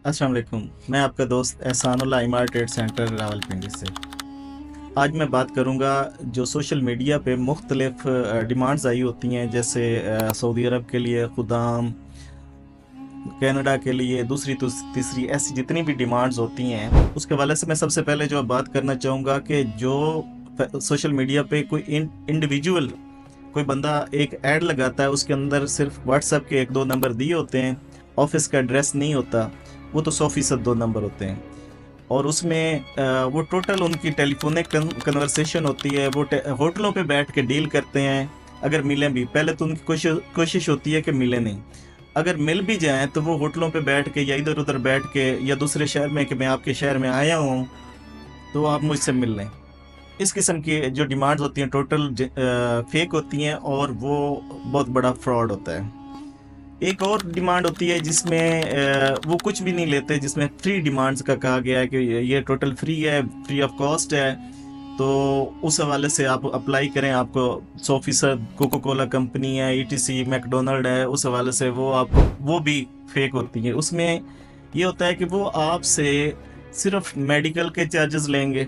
अस्सलाम वालेकुम। मैं आपका दोस्त एहसानुल्लाह इमार ट्रेड सेंटर रावलपिंडी से। आज मैं बात करूंगा जो सोशल मीडिया पे मुख्तलिफ डिमांड्स आई होती हैं, जैसे सऊदी अरब के लिए खुदाम, कनाडा के लिए दूसरी तीसरी, ऐसी जितनी भी डिमांड्स होती हैं उसके हवाले से मैं सबसे पहले जो बात करना चाहूँगा कि जो सोशल मीडिया पे कोई इंडिविजुअल कोई बंदा एक ऐड लगाता है, उसके अंदर सिर्फ व्हाट्सएप के 1-2 नंबर दिए होते हैं, ऑफिस का एड्रेस नहीं होता, वो तो 100% 2 नंबर होते हैं। और उसमें वो टोटल उनकी टेलीफोनिक कन्वर्सेशन होती है, वो होटलों पे बैठ के डील करते हैं। अगर मिलें भी, पहले तो उनकी कोशिश होती है कि मिले नहीं, अगर मिल भी जाएं तो वो होटलों पे बैठ के या इधर उधर बैठ के या दूसरे शहर में कि मैं आपके शहर में आया हूँ तो आप मुझसे मिल लें। इस किस्म की जो डिमांड्स होती हैं टोटल फेक होती हैं और वो बहुत बड़ा फ्रॉड होता है। एक और डिमांड होती है जिसमें वो कुछ भी नहीं लेते, जिसमें फ्री डिमांड्स का कहा गया है कि ये टोटल फ्री है, फ्री ऑफ कॉस्ट है, तो उस हवाले से आप अप्लाई करें। आपको 100% कोको कोला कंपनी है, ईटीसी मैकडोनल्ड है, उस हवाले से वो आपको वो भी फेक होती है। उसमें ये होता है कि वो आपसे सिर्फ मेडिकल के चार्जेस लेंगे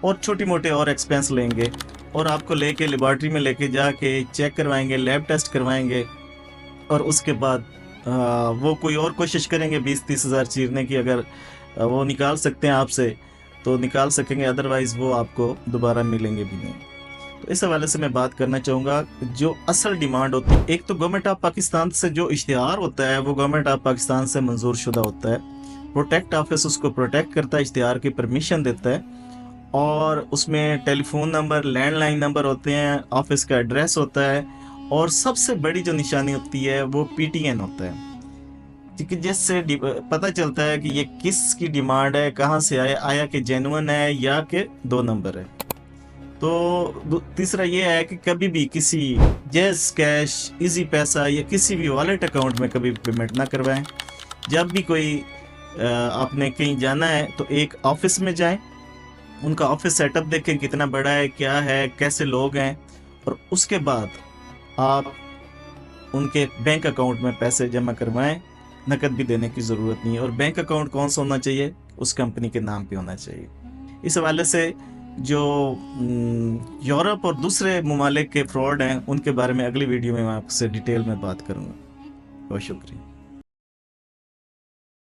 और छोटी मोटे और एक्सपेंस लेंगे और आपको लेके लेबॉर्ट्री में लेके जाके चेक करवाएंगे, लैब टेस्ट करवाएंगे और उसके बाद वो कोई और कोशिश करेंगे 20-30 हज़ार चीरने की। अगर वो निकाल सकते हैं आपसे तो निकाल सकेंगे, अदरवाइज़ वो आपको दोबारा मिलेंगे भी नहीं। तो इस हवाले से मैं बात करना चाहूँगा, जो असल डिमांड होती है, एक तो गवर्नमेंट ऑफ पाकिस्तान से जो इश्तिहार होता है वो गवर्नमेंट ऑफ पाकिस्तान से मंजूर शुदा होता है, प्रोटेक्ट ऑफिस उसको प्रोटेक्ट करता है, इश्तिहार की परमिशन देता है और उसमें टेलीफोन नंबर, लैंडलाइन नंबर होते हैं, ऑफिस का एड्रेस होता है और सबसे बड़ी जो निशानी होती है वो पीटीएन होता है, क्योंकि जिससे पता चलता है कि ये किस की डिमांड है, कहाँ से आया कि जेन्युइन है या कि 2 नंबर है। तो तीसरा ये है कि कभी भी किसी जैज़ कैश, इजी पैसा या किसी भी वॉलेट अकाउंट में कभी पेमेंट ना करवाएं। जब भी कोई आपने कहीं जाना है तो एक ऑफिस में जाएं, उनका ऑफिस सेटअप देखें कितना बड़ा है, क्या है, कैसे लोग हैं, और उसके बाद आप उनके बैंक अकाउंट में पैसे जमा करवाएं। नकद भी देने की ज़रूरत नहीं है। और बैंक अकाउंट कौन सा होना चाहिए? उस कंपनी के नाम पे होना चाहिए। इस हवाले से जो यूरोप और दूसरे ममालिक के फ्रॉड हैं उनके बारे में अगली वीडियो में मैं आपसे डिटेल में बात करूँगा। बहुत शुक्रिया।